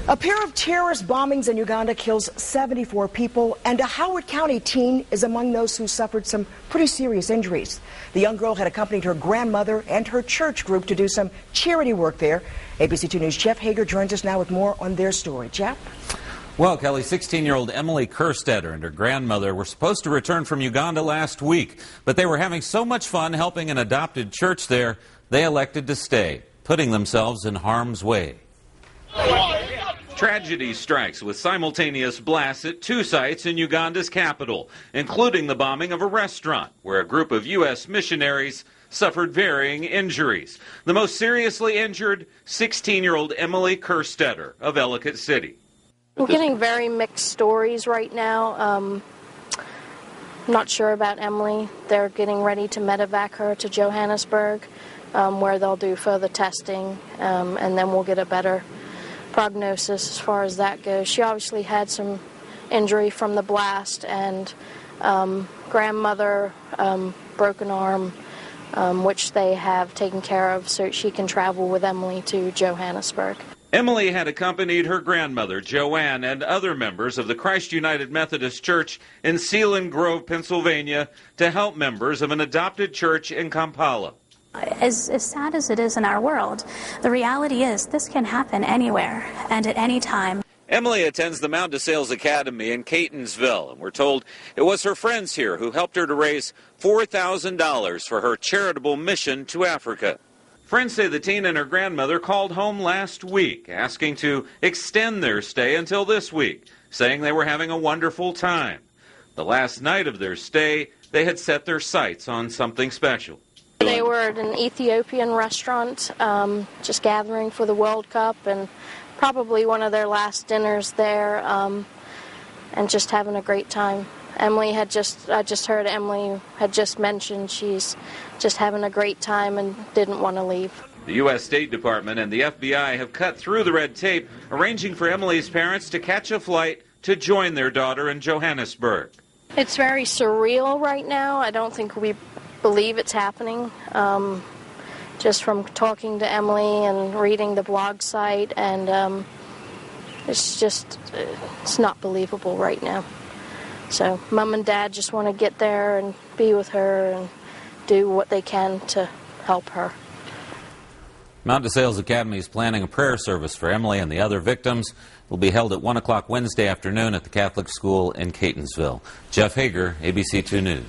A pair of terrorist bombings in Uganda kills 74 people, and a Howard County teen is among those who suffered some pretty serious injuries. The young girl had accompanied her grandmother and her church group to do some charity work there. ABC 2 News' Jeff Hager joins us now with more on their story. Jeff? Well, Kelly, 16-year-old Emily Kerstetter and her grandmother were supposed to return from Uganda last week, but they were having so much fun helping an adopted church there, they elected to stay, putting themselves in harm's way. Tragedy strikes with simultaneous blasts at two sites in Uganda's capital, including the bombing of a restaurant where a group of U.S. missionaries suffered varying injuries. The most seriously injured, 16-year-old Emily Kerstetter of Ellicott City. We're getting very mixed stories right now. I'm not sure about Emily. They're getting ready to medevac her to Johannesburg, where they'll do further testing, and then we'll get a better prognosis as far as that goes. She obviously had some injury from the blast, and grandmother, broken arm, which they have taken care of so she can travel with Emily to Johannesburg. Emily had accompanied her grandmother, Joanne, and other members of the Christ United Methodist Church in Sealand Grove, Pennsylvania, to help members of an adopted church in Kampala. As sad as it is in our world, the reality is this can happen anywhere and at any time. Emily attends the Mount DeSales Academy in Catonsville, and we're told it was her friends here who helped her to raise $4,000 for her charitable mission to Africa. Friends say the teen and her grandmother called home last week, asking to extend their stay until this week, saying they were having a wonderful time. The last night of their stay, they had set their sights on something special. They were at an Ethiopian restaurant, just gathering for the World Cup, and probably one of their last dinners there, and just having a great time. I just heard Emily had just mentioned she's just having a great time and didn't want to leave. The U.S. State Department and the FBI have cut through the red tape, arranging for Emily's parents to catch a flight to join their daughter in Johannesburg. It's very surreal right now. I don't think we believe it's happening. Just from talking to Emily and reading the blog site, and it's not believable right now. So Mom and Dad just want to get there and be with her and do what they can to help her. Mount DeSales Academy is planning a prayer service for Emily and the other victims. It will be held at 1 o'clock Wednesday afternoon at the Catholic School in Catonsville. Jeff Hager, ABC 2 News.